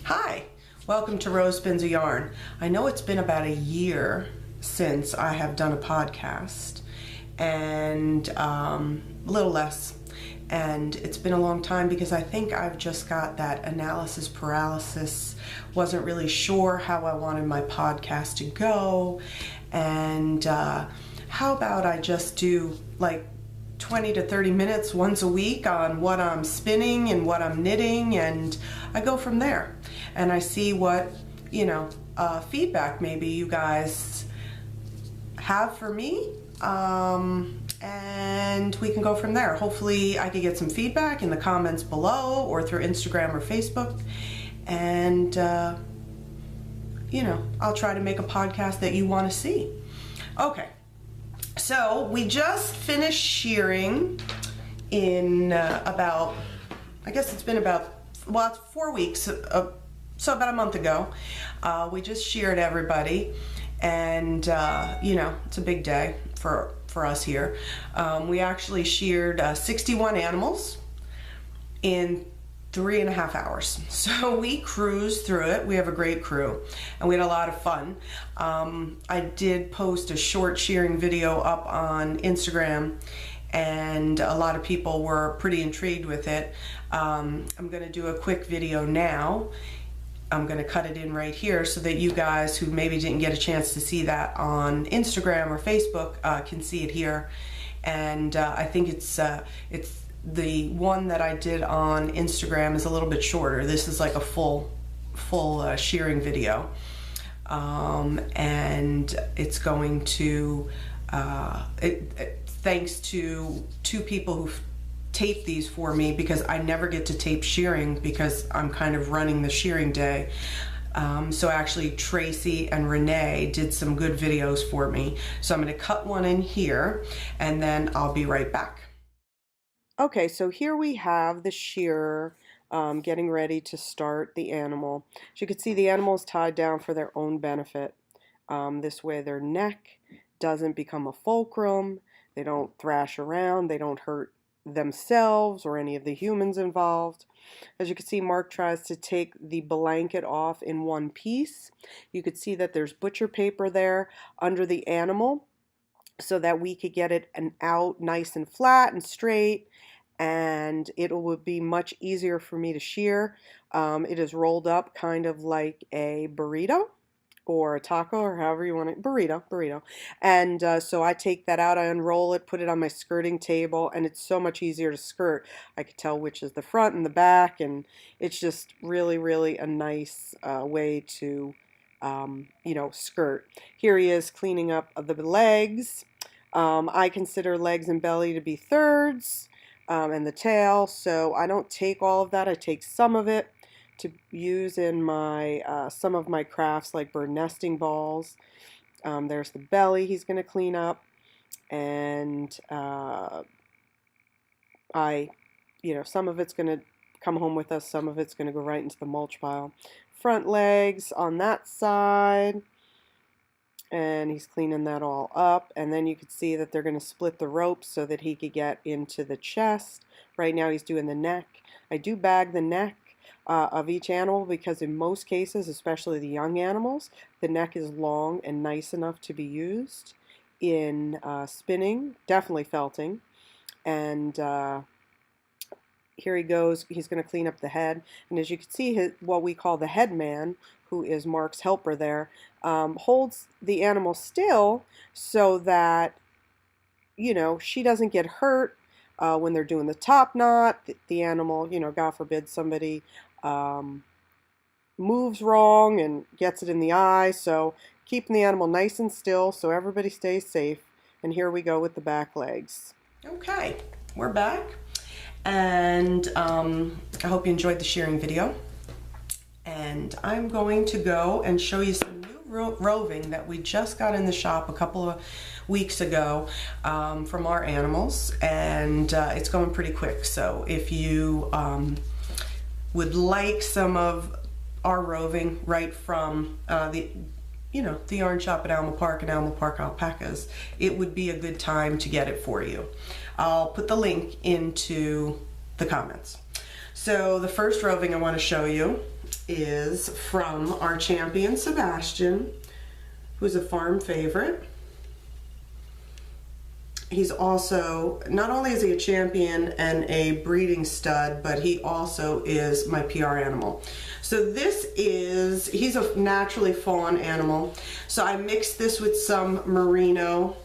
Hi, welcome to Rose Spins a Yarn. I know it's been about a year since I have done a podcast, and a little less. And it's been a long time because I think I've just got that analysis paralysis. Wasn't really sure how I wanted my podcast to go. And how about I just do like 20 to 30 minutes once a week on what I'm spinning and what I'm knitting, and I go from there. And I see what, feedback maybe you guys have for me. And we can go from there. Hopefully I can get some feedback in the comments below or through Instagram or Facebook. And, I'll try to make a podcast that you want to see. Okay. So we just finished shearing in it's been it's 4 weeks, so about a month ago. We just sheared everybody, and it's a big day for us here. We actually sheared 61 animals in 3.5 hours. So we cruised through it. We have a great crew and we had a lot of fun. I did post a short shearing video up on Instagram, and a lot of people were pretty intrigued with it. I'm going to do a quick video now. I'm going to cut it in right here so that you guys who maybe didn't get a chance to see that on Instagram or Facebook can see it here. And I think it's the one that I did on Instagram is a little bit shorter. This is like a full shearing video, and it's going to thanks to 2 people who tape these for me, because I never get to tape shearing because I'm kind of running the shearing day. So actually Tracy and Renee did some good videos for me. So I'm going to cut one in here and then I'll be right back. Okay, so here we have the shearer getting ready to start the animal. As you can see, the animal is tied down for their own benefit. This way their neck doesn't become a fulcrum, they don't thrash around, they don't hurt themselves or any of the humans involved. As you can see, Mark tries to take the blanket off in one piece. You could see that there's butcher paper there under the animal so that we could get it out nice and flat and straight, and it would be much easier for me to shear. It is rolled up kind of like a burrito or a taco, or however you want it, burrito. And so I take that out, I unroll it, put it on my skirting table, and it's so much easier to skirt. I could tell which is the front and the back, and it's just really, really a nice way to, skirt. Here he is cleaning up the legs. I consider legs and belly to be thirds, and the tail, so I don't take all of that. I take some of it to use in my some of my crafts, like bird nesting balls. There's the belly he's going to clean up, and some of it's going to come home with us, some of it's going to go right into the mulch pile. Front legs on that side, and he's cleaning that all up. And then you could see that they're going to split the ropes so that he could get into the chest. Right now he's doing the neck. I do bag the neck of each animal because in most cases, especially the young animals, the neck is long and nice enough to be used in spinning, definitely felting. And here he goes, he's going to clean up the head. And as you can see, what we call the head man, who is Mark's helper there, holds the animal still so that, she doesn't get hurt when they're doing the top knot. The animal, God forbid somebody moves wrong and gets it in the eye. So keeping the animal nice and still so everybody stays safe. And here we go with the back legs. Okay, we're back. And I hope you enjoyed the shearing video. And I'm going to go and show you some new roving that we just got in the shop a couple of weeks ago from our animals, and it's going pretty quick. So if you would like some of our roving right from the yarn shop at Alma Park and Alma Park Alpacas, it would be a good time to get it for you. I'll put the link into the comments. So the first roving I want to show you is from our champion Sebastian, who's a farm favorite. He's also, not only is he a champion and a breeding stud, but he also is my PR animal. So this is, he's a naturally fawn animal. So I mixed this with some merino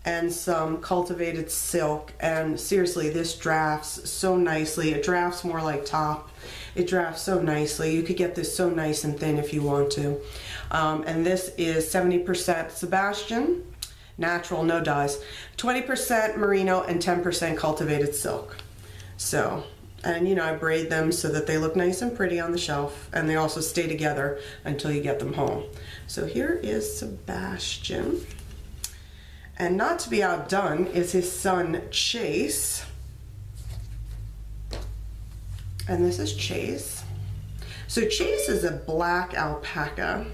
and some cultivated silk, and seriously, this drafts so nicely. It drafts more like top. It drafts so nicely. You could get this so nice and thin if you want to. And this is 70% Sebastian, natural, no dyes, 20% merino, and 10% cultivated silk. So, and you know, I braid them so that they look nice and pretty on the shelf, and they also stay together until you get them home. So here is Sebastian. And not to be outdone is his son Chase. And this is Chase. So Chase is a black alpaca.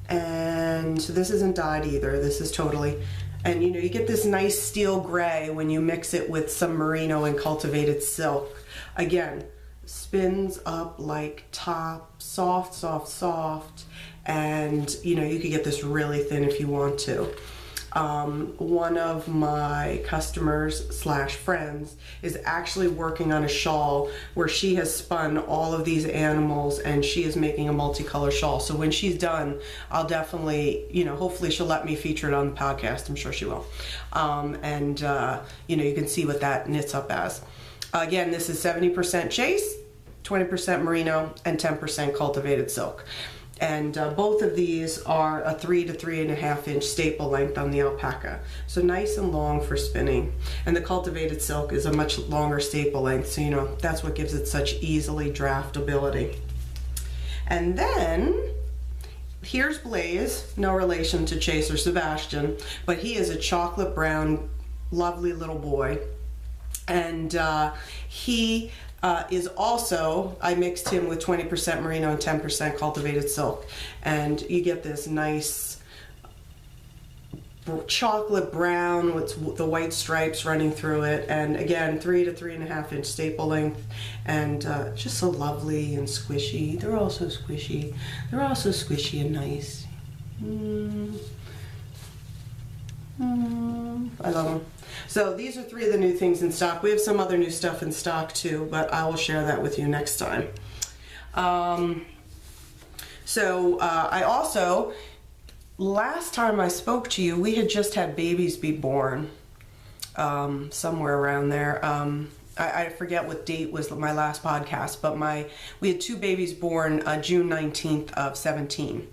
And so this isn't dyed either. This is totally, and you know, you get this nice steel gray when you mix it with some merino and cultivated silk. Again, spins up like top, soft, soft, soft. And you know, you could get this really thin if you want to. One of my customers slash friends is actually working on a shawl where she has spun all of these animals, and she is making a multicolor shawl. So when she's done, I'll definitely, you know, hopefully she'll let me feature it on the podcast. I'm sure she will. You know, you can see what that knits up as. Again, this is 70% Chase, 20% merino, and 10% cultivated silk. And both of these are a 3 to 3.5 inch staple length on the alpaca. So nice and long for spinning. And the cultivated silk is a much longer staple length, so you know, that's what gives it such easily draftability. And then, here's Blaze, no relation to Chase or Sebastian, but he is a chocolate brown, lovely little boy. And he is also, I mixed him with 20% merino and 10% cultivated silk, and you get this nice chocolate brown with the white stripes running through it. And again, 3 to 3.5 inch staple length, and just so lovely and squishy. They're all so squishy. They're all so squishy and nice. I love them. So these are 3 of the new things in stock. We have some other new stuff in stock too, but I will share that with you next time. I also, last time I spoke to you, we had just had babies be born, somewhere around there. I forget what date was my last podcast, but we had 2 babies born June 19th of 17.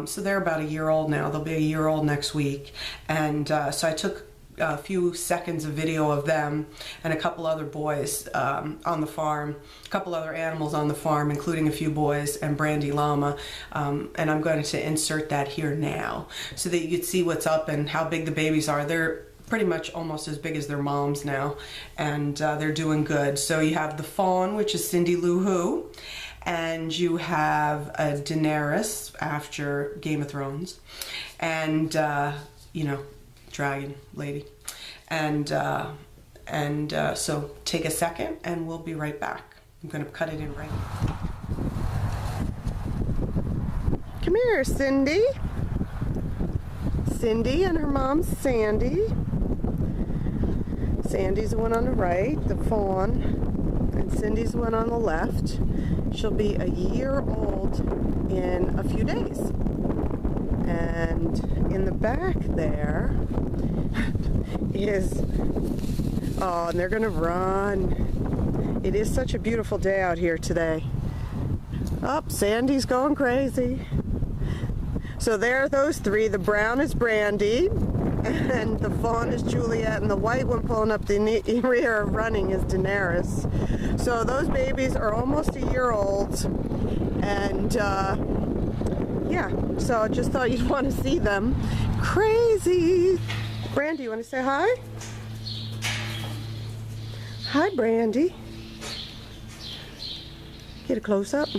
So they're about a year old now. They'll be a year old next week. And so I took a few seconds of video of them and a couple other boys on the farm, a couple other animals on the farm, including a few boys and Brandy Llama. And I'm going to insert that here now so that you can see what's up and how big the babies are. They're pretty much almost as big as their moms now, and they're doing good. So you have the fawn, which is Cindy Lou Who, and you have a Daenerys after Game of Thrones, and you know, dragon lady. And so take a second and we'll be right back. I'm gonna cut it in right now. Come here, Cindy. Cindy and her mom Sandy. Sandy's the one on the right, the fawn, and Cindy's the one on the left. She'll be a year old in a few days. And in the back there is, oh, and they're gonna run. It is such a beautiful day out here today. Oh, Sandy's going crazy. So there are those 3. The brown is Brandy, and the fawn is Juliet, and the white one pulling up the rear running is Daenerys. So those babies are almost a year old, and yeah, so I just thought you'd want to see them. Crazy. Brandy, you want to say hi? Hi, Brandy. Get a close-up.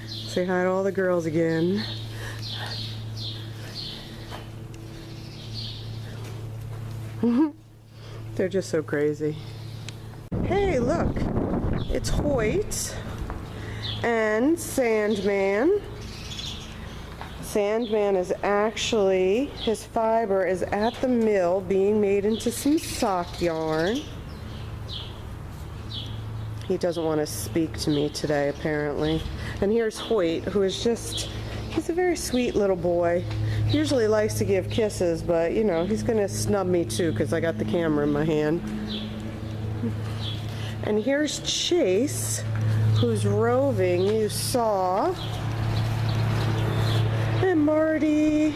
Say hi to all the girls again. They're just so crazy. Hey, look, it's Hoyt and Sandman. Sandman is actually, his fiber is at the mill being made into some sock yarn. He doesn't want to speak to me today, apparently. And here's Hoyt, who is just, he's a very sweet little boy. He usually likes to give kisses, but you know, he's gonna snub me too because I got the camera in my hand. And here's Chase, who's roving, you saw. And Marty,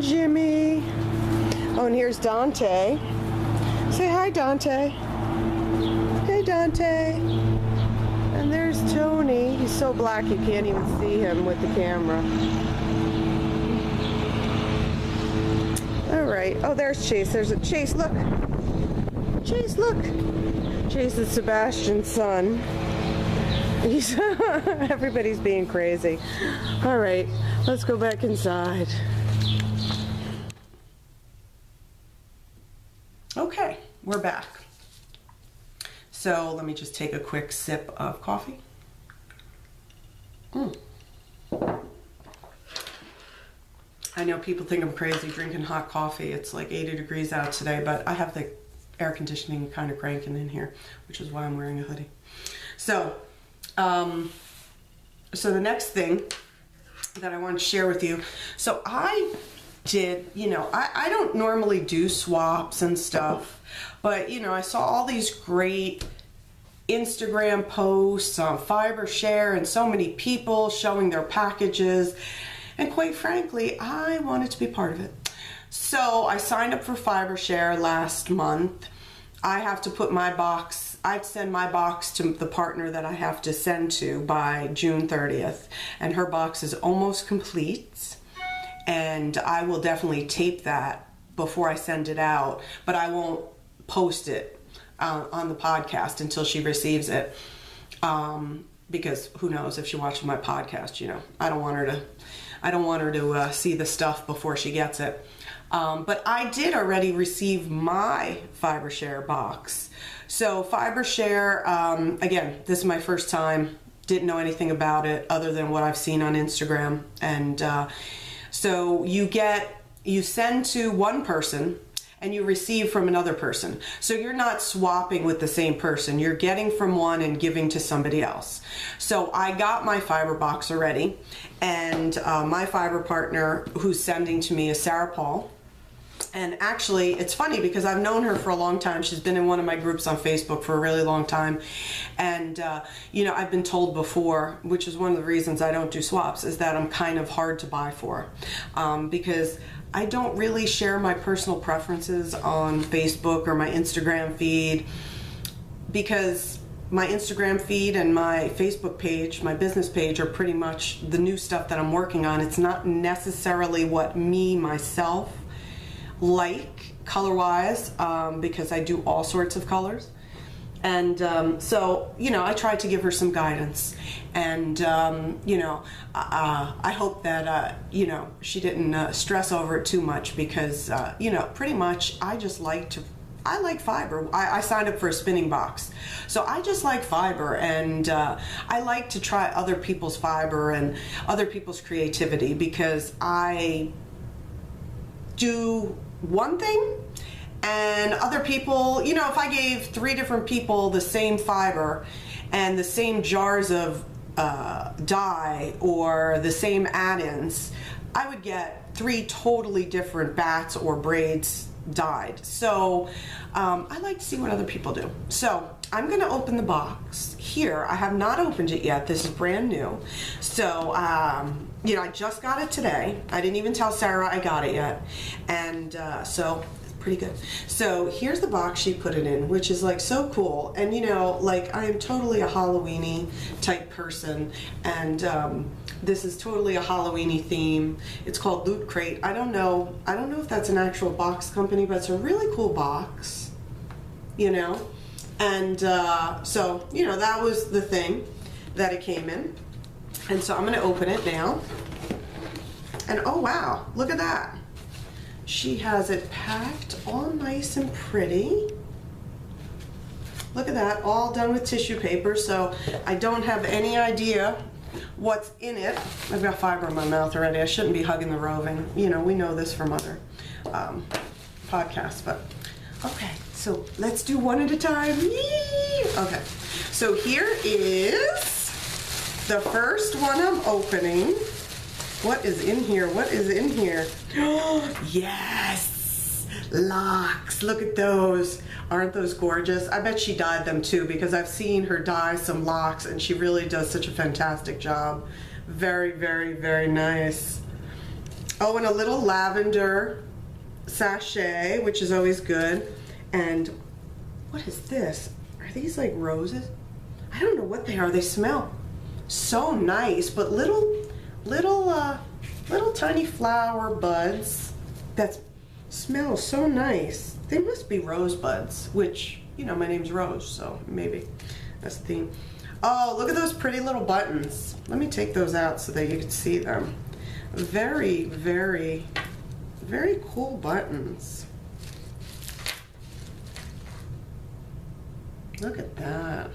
Jimmy. Oh, and here's Dante. Say hi, Dante. Hey, Dante. And there's Tony. He's so black you can't even see him with the camera. All right. Oh, there's Chase. There's a Chase. Look. Chase, look. Chase is Sebastian's son. He's everybody's being crazy. All right, let's go back inside. Okay, we're back. So let me just take a quick sip of coffee. I know people think I'm crazy drinking hot coffee. It's like 80 degrees out today, but I have the air conditioning kind of cranking in here, which is why I'm wearing a hoodie. So the next thing that I want to share with you, so I did, you know, I don't normally do swaps and stuff, but you know, I saw all these great Instagram posts on Fiber Share and so many people showing their packages, and quite frankly, I wanted to be part of it. So I signed up for Fiber Share last month. I have to put my box, I'd send my box to the partner that I have to send to by June 30th, and her box is almost complete, and I will definitely tape that before I send it out, but I won't post it on the podcast until she receives it, because who knows if she watches my podcast, you know, I don't want her to see the stuff before she gets it. But I did already receive my Fiber Share box. So Fiber Share, again, this is my first time, didn't know anything about it other than what I've seen on Instagram. And so you send to one person and you receive from another person. So you're not swapping with the same person. You're getting from one and giving to somebody else. So I got my fiber box already, and my fiber partner who's sending to me is Sarah Paul. And actually, it's funny because I've known her for a long time. She's been in one of my groups on Facebook for a really long time. And, you know, I've been told before, which is one of the reasons I don't do swaps, is that I'm kind of hard to buy for. Because I don't really share my personal preferences on Facebook or my Instagram feed, because my Instagram feed and my Facebook page, my business page, are pretty much the new stuff that I'm working on. It's not necessarily what myself, like color-wise, because I do all sorts of colors. And so, you know, I tried to give her some guidance, and you know, I hope that you know, she didn't stress over it too much, because you know, pretty much I like fiber. I signed up for a spinning box, so I just like fiber, and I like to try other people's fiber and other people's creativity, because I do one thing and other people, you know, if I gave 3 different people the same fiber and the same jars of dye or the same add-ins, I would get 3 totally different bats or braids dyed. So I like to see what other people do. So I'm going to open the box here. I have not opened it yet. This is brand new. So you know, I just got it today. I didn't even tell Sarah I got it yet. And so it's pretty good. So here's the box she put it in, which is like so cool. And you know, like, I am totally a Halloween-y type person, and this is totally a Halloween-y theme. It's called Loot Crate. I don't know if that's an actual box company, but it's a really cool box, you know. And so, you know, that was the thing that it came in. And so I'm going to open it now. And oh wow, look at that. She has it packed all nice and pretty. look at that, all done with tissue paper, so I don't have any idea what's in it. I've got fiber in my mouth already. I shouldn't be hugging the roving. You know, we know this from other podcasts, but okay, so let's do one at a time. Yee! Okay, so here is the first one I'm opening. What is in here? What is in here? Oh, yes! Locks. Look at those. Aren't those gorgeous? I bet she dyed them too, because I've seen her dye some locks and she really does such a fantastic job. Very, very, very nice. Oh, and a little lavender sachet, which is always good. And what is this? Are these like roses? I don't know what they are. They smell so nice, but little tiny flower buds that smell so nice. They must be rosebuds, which, you know, my name's Rose, so maybe that's the theme. Oh, look at those pretty little buttons. Let me take those out so that you can see them. Very, very, very cool buttons. Look at that.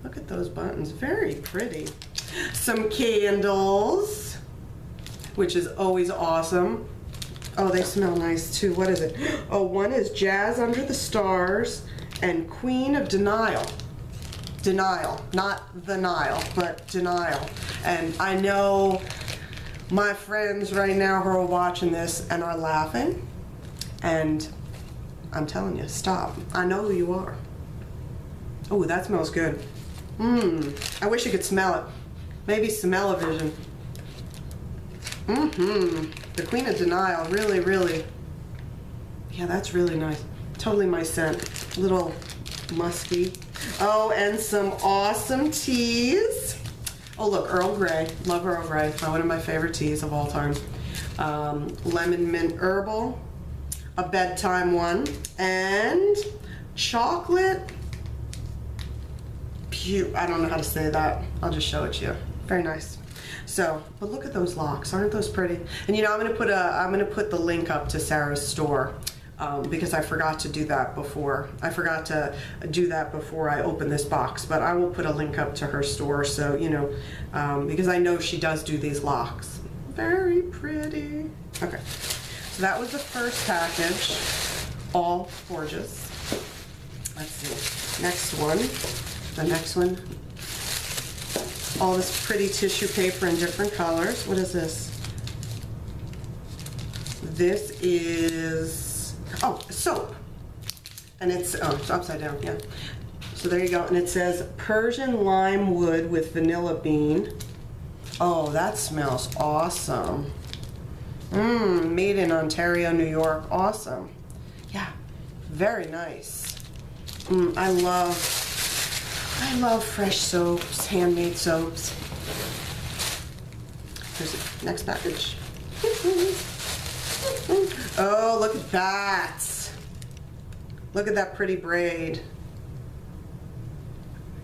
Look at those buttons, very pretty. Some candles, which is always awesome. Oh, they smell nice too. What is it? Oh, one is Jazz Under the Stars and Queen of Denial. Denial, not the Nile, but Denial. And I know my friends right now who are watching this and are laughing, and I'm telling you, stop. I know who you are. Oh, that smells good. I wish you could smell it. Maybe smell-o-vision. The Queen of Denial, really, really. Yeah, that's really nice. Totally my scent. Little musky. Oh, and some awesome teas. Oh, look, Earl Grey. Love Earl Grey. One of my favorite teas of all time. Lemon mint herbal. A bedtime one. And chocolate. I don't know how to say that. I'll just show it to you. Very nice. So, but look at those locks. Aren't those pretty? And you know, I'm gonna put the link up to Sarah's store because I forgot to do that before. I forgot to do that before I opened this box. But I will put a link up to her store, so you know, because I know she does do these locks. Very pretty. Okay, so that was the first package. All gorgeous. Let's see. Next one. The next one, all this pretty tissue paper in different colors. What is this? This is, oh, soap. And it's upside down, yeah. So there you go, and it says Persian lime wood with vanilla bean. Oh, that smells awesome. Made in Ontario, New York, awesome. Yeah, very nice. I love fresh soaps, handmade soaps. Here's the next package. Oh, look at that. Look at that pretty braid.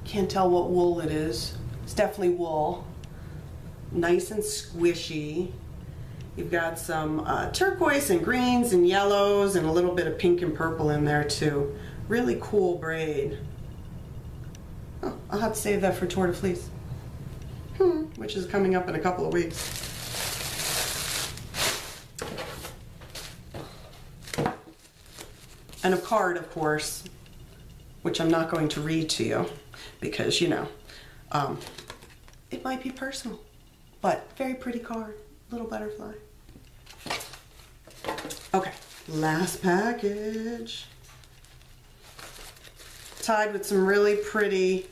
Can't tell what wool it is. It's definitely wool. Nice and squishy. You've got some turquoise and greens and yellows and a little bit of pink and purple in there too. Really cool braid. Oh, I'll have to save that for Tour de Fleece, which is coming up in a couple of weeks. And a card, of course, which I'm not going to read to you because, you know, it might be personal, but very pretty card, little butterfly. Okay, last package. Tied with some really pretty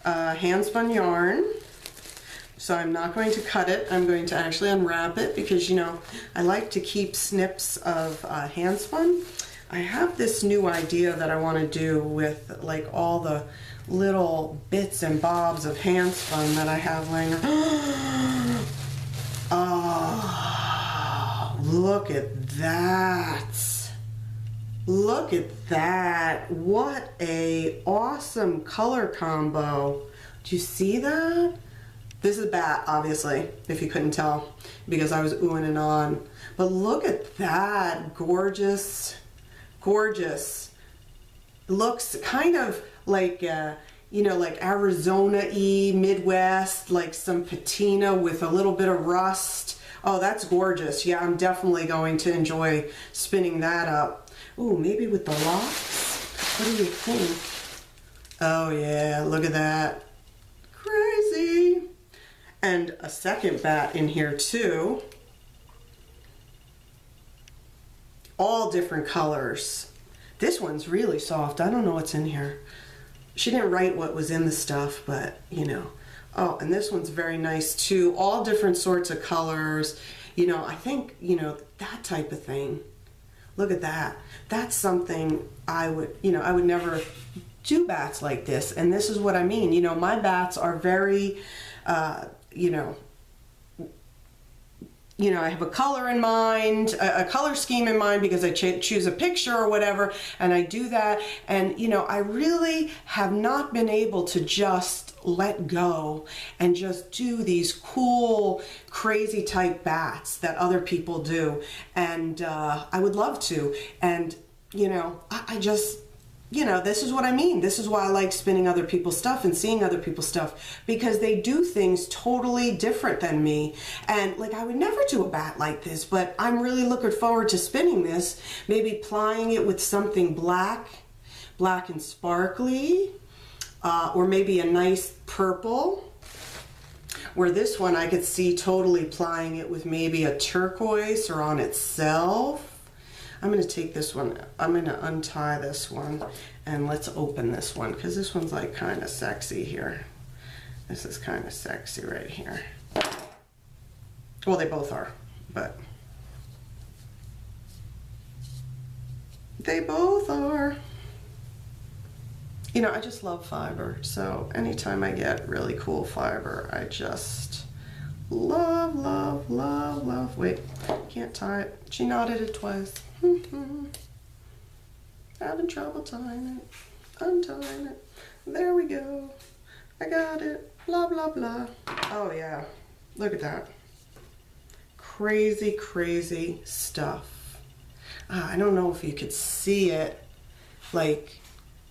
hand spun yarn. So I'm not going to cut it. I'm going to actually unwrap it because, you know, I like to keep snips of hand spun. I have this new idea that I want to do with like all the little bits and bobs of hand spun that I have laying around. Oh, look at that. Look at that. What a awesome color combo. Do you see that? This is a bat, obviously, if you couldn't tell, because I was oohing and on. But look at that gorgeous, Gorgeous. Looks kind of like, you know, like Arizona-y, Midwest, like some patina with a little bit of rust. Oh, that's gorgeous. Yeah, I'm definitely going to enjoy spinning that up. Ooh, maybe with the locks? What do you think? Oh yeah, look at that. Crazy. And a second bat in here too. All different colors. This one's really soft. I don't know what's in here. She didn't write what was in the stuff, but you know. Oh, and this one's very nice too. All different sorts of colors. You know, I think, you know, that type of thing. Look at that. That's something I would, you know, I would never do bats like this. And this is what I mean. You know, my bats are very, you know, I have a color in mind, a color scheme in mind because I choose a picture or whatever, and I do that. And, you know, I really have not been able to just let go and just do these cool, crazy type bats that other people do. And I would love to. And, you know, I just... You know, this is what I mean. This is why I like spinning other people's stuff and seeing other people's stuff, because they do things totally different than me. And like, I would never do a bat like this, but I'm really looking forward to spinning this, maybe plying it with something black and sparkly, or maybe a nice purple. Where this one I could see totally plying it with maybe a turquoise or on itself. I'm going to take this one, I'm going to untie this one, and let's open this one, because this one's like kind of sexy here. This is kind of sexy right here. Well, they both are, but they both are. You know, I just love fiber, so anytime I get really cool fiber, I just love, love, love, love. Wait, can't tie it. She knotted it twice. Having trouble tying it, untying it. There we go. I got it. Blah, blah, blah. Oh yeah, look at that. Crazy, crazy stuff. I don't know if you could see it, like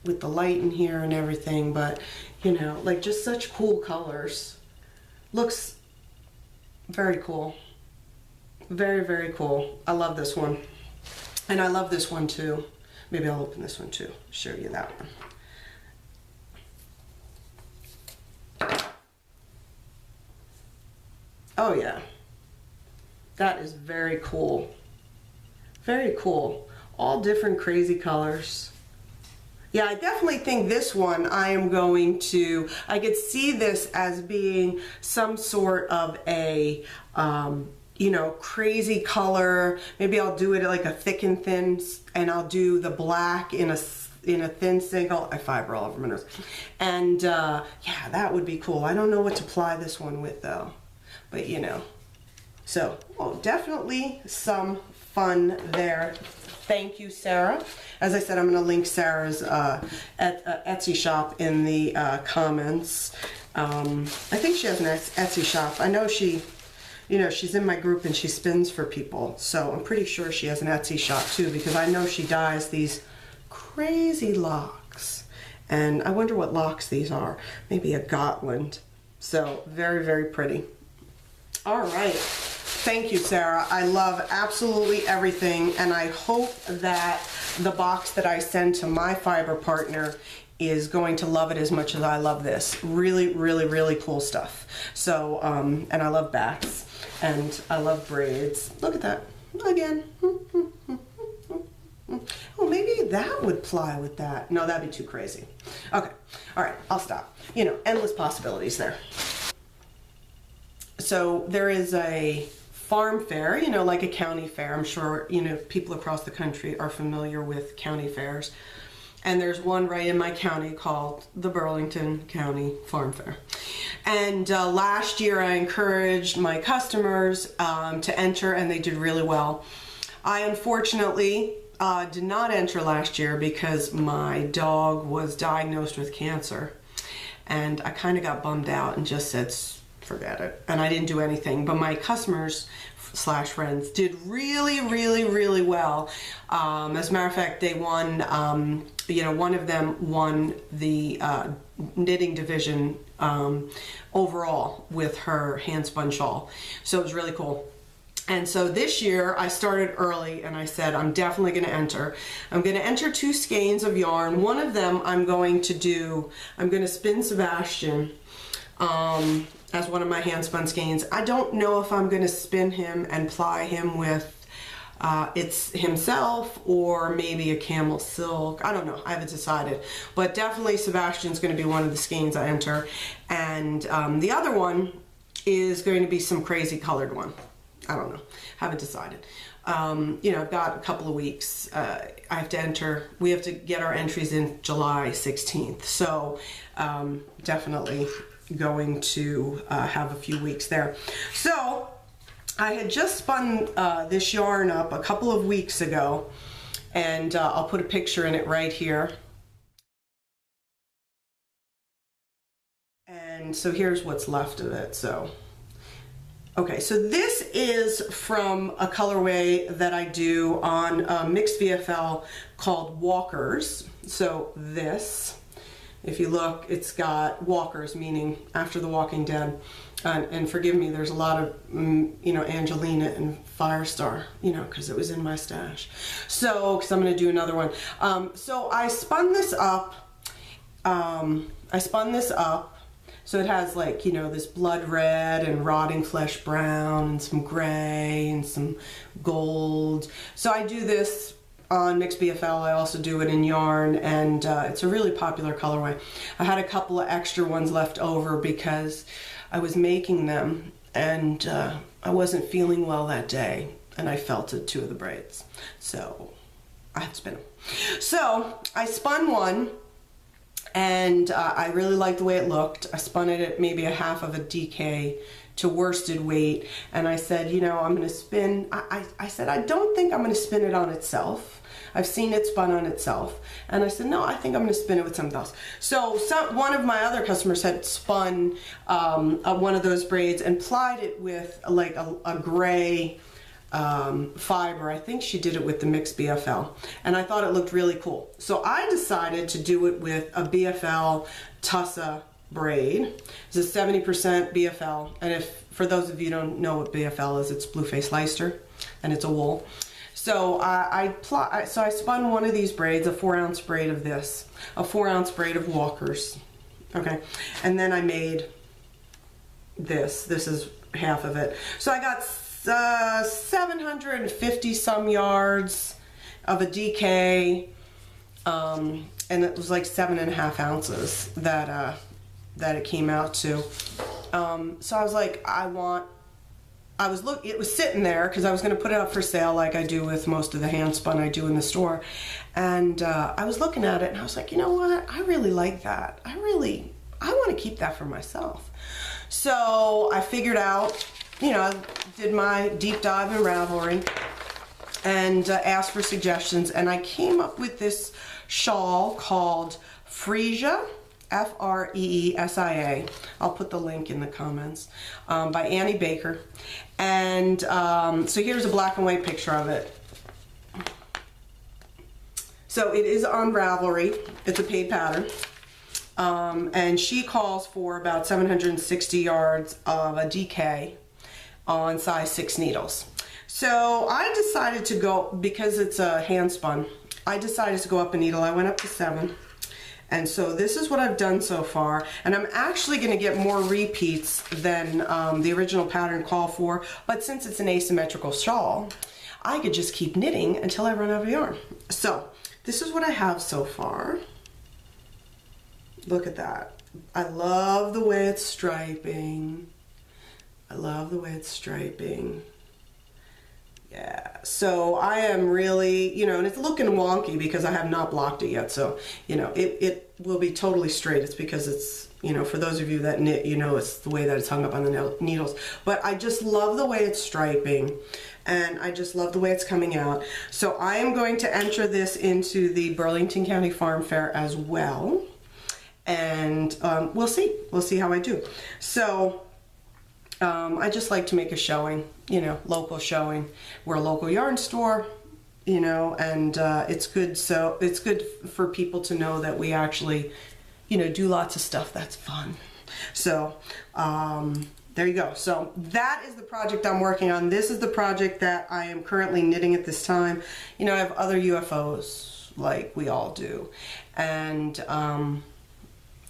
with the light in here and everything, but you know, like just such cool colors. Looks very cool. Very, very cool. I love this one. And I love this one too. Maybe I'll open this one too, show you that one. Oh yeah, that is very cool. Very cool. All different crazy colors. Yeah, I definitely think this one I am going to, I could see this as being some sort of a, you know, crazy color. Maybe I'll do it like a thick and thin, and I'll do the black in a thin single. I fiber all over my nose. And yeah, that would be cool. I don't know what to ply this one with though, but you know. So, oh, definitely some fun there. Thank you, Sarah. As I said, I'm going to link Sarah's Etsy shop in the comments. I think she has an Etsy shop. I know she, you know, she's in my group and she spins for people. So I'm pretty sure she has an Etsy shop too, because I know she dyes these crazy locks. And I wonder what locks these are. Maybe a Gotland. So very, very pretty. All right. Thank you, Sarah. I love absolutely everything, and I hope that the box that I send to my fiber partner is going to love it as much as I love this. Really, really, really cool stuff. So, and I love bats, and I love braids. Look at that, again. Oh, maybe that would ply with that. No, that'd be too crazy. Okay, all right, I'll stop. You know, endless possibilities there. So there is a farm fair, you know, like a county fair. I'm sure, you know, people across the country are familiar with county fairs. And there's one right in my county called the Burlington County Farm Fair. And last year I encouraged my customers to enter, and they did really well. I unfortunately did not enter last year because my dog was diagnosed with cancer. And I kind of got bummed out and just said, forget it. And I didn't do anything. But my customers slash friends did really, really, really well. As a matter of fact, they won, one of them won the knitting division overall with her hand spun shawl. So it was really cool. And so this year I started early and I said, I'm definitely going to enter. I'm going to enter 2 skeins of yarn. One of them I'm going to spin Sebastian as one of my hand spun skeins. I don't know if I'm going to spin him and ply him with it's himself or maybe a camel silk. I don't know. I haven't decided. But definitely Sebastian's going to be one of the skeins I enter. And the other one is going to be some crazy colored one. I don't know. Haven't decided. I've got a couple of weeks. We have to get our entries in July 16th. So definitely going to have a few weeks there. So I had just spun this yarn up a couple of weeks ago, and I'll put a picture in it right here. And so here's what's left of it. So okay, so this is from a colorway that I do on mixed VFL called Walkers. So this, if you look, it's got walkers, meaning after the Walking Dead. And forgive me, there's a lot of, Angelina and Firestar, because it was in my stash. So, because I'm going to do another one. So I spun this up. So it has this blood red and rotting flesh brown and some gray and some gold. So I do this on mixed BFL. I also do it in yarn, and it's a really popular colorway. I had a couple of extra ones left over because I was making them and I wasn't feeling well that day, and I felted 2 of the braids. So I had to spin them. So I spun one. And I really liked the way it looked. I spun it at maybe a half of a DK to worsted weight. And I said, I'm going to spin. I said, I don't think I'm going to spin it on itself. I've seen it spun on itself. And I said, no, I think I'm going to spin it with something else. So one of my other customers had spun one of those braids and plied it with a gray fiber. I think she did it with the mixed BFL, and I thought it looked really cool. So I decided to do it with a BFL Tussa braid. It's a 70% BFL, and if for those of you who don't know what BFL is, it's blue-faced Leicester, and it's a wool. So I spun one of these braids, a 4-ounce braid of this, a 4-ounce braid of Walkers, okay, and then I made this. This is half of it. So I got 750 some yards of a DK, and it was like 7.5 ounces that it came out to. So I was like, it was sitting there because I was going to put it up for sale like I do with most of the hand spun I do in the store, and I was looking at it and I was like, you know what, I really like that. I want to keep that for myself. So I figured out, I did my deep dive in Ravelry and asked for suggestions, and I came up with this shawl called Freesia, F-R-E-E-S-I-A. I'll put the link in the comments, by Annie Baker. And so here's a black and white picture of it. So it is on Ravelry. It's a paid pattern. And she calls for about 760 yards of a DK on size 6 needles. So I decided to go, because it's a hand spun, I decided to go up a needle. I went up to 7. And so this is what I've done so far. And I'm actually going to get more repeats than the original pattern called for. But since it's an asymmetrical shawl, I could just keep knitting until I run out of yarn. So this is what I have so far. Look at that. I love the way it's striping. I love the way it's striping. Yeah, so I am really, and it's looking wonky because I have not blocked it yet. So, it will be totally straight. It's because it's, for those of you that knit, it's the way that it's hung up on the needles. But I just love the way it's striping, and I just love the way it's coming out. So I am going to enter this into the Burlington County Farm Fair as well. And we'll see how I do. So I just like to make a showing, you know, local showing. We're a local yarn store, you know, and it's good. So it's good for people to know that we actually, you know, do lots of stuff that's fun. So there you go. So that is the project I'm working on. This is the project that I am currently knitting at this time. You know, I have other UFOs like we all do, and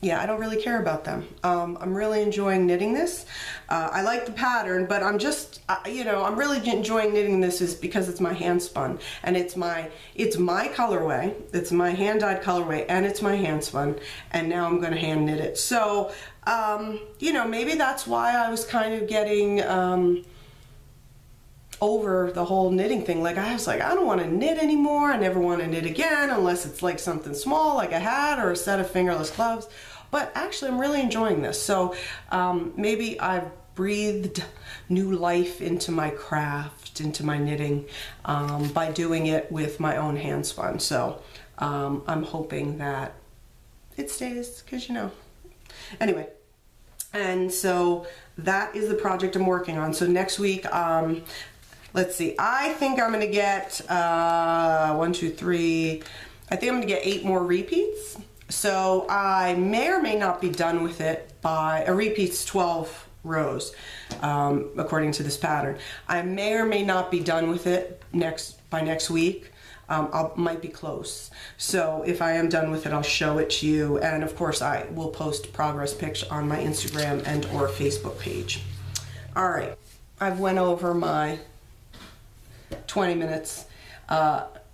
yeah, I don't really care about them. I'm really enjoying knitting this. I like the pattern, but I'm just, you know, I'm really enjoying knitting this is because it's my hand spun, and it's my colorway. It's my hand dyed colorway, and it's my hand spun, and now I'm going to hand knit it. So, you know, maybe that's why I was kind of getting over the whole knitting thing. Like, I was like, I don't want to knit anymore. I never want to knit again unless it's like something small like a hat or a set of fingerless gloves. But actually, I'm really enjoying this. So maybe I've breathed new life into my craft, into my knitting, by doing it with my own hand spun. So I'm hoping that it stays, because, you know. Anyway, and so that is the project I'm working on. So next week, let's see, I think I'm going to get 1, 2, 3, I think I'm going to get 8 more repeats. So I may or may not be done with it by, a repeat's 12 rows, according to this pattern. I may or may not be done with it by next week. Might be close. So if I am done with it, I'll show it to you. And of course, I will post progress pics on my Instagram and or Facebook page. All right, I've went over my 20 minutes.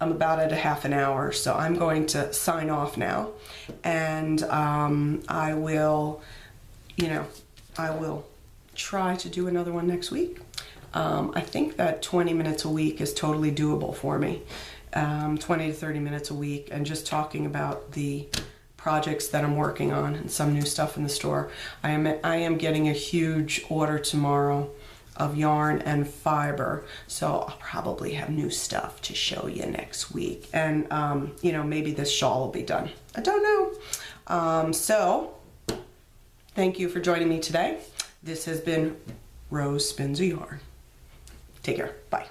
I'm about at a half an hour, so I'm going to sign off now, and I will, you know, I will try to do another one next week. I think that 20 minutes a week is totally doable for me, 20 to 30 minutes a week, and just talking about the projects that I'm working on and some new stuff in the store. I am getting a huge order tomorrow of yarn and fiber, so I'll probably have new stuff to show you next week, and you know, maybe this shawl will be done. I don't know. So thank you for joining me today. This has been Rose Spins a Yarn. Take care. Bye.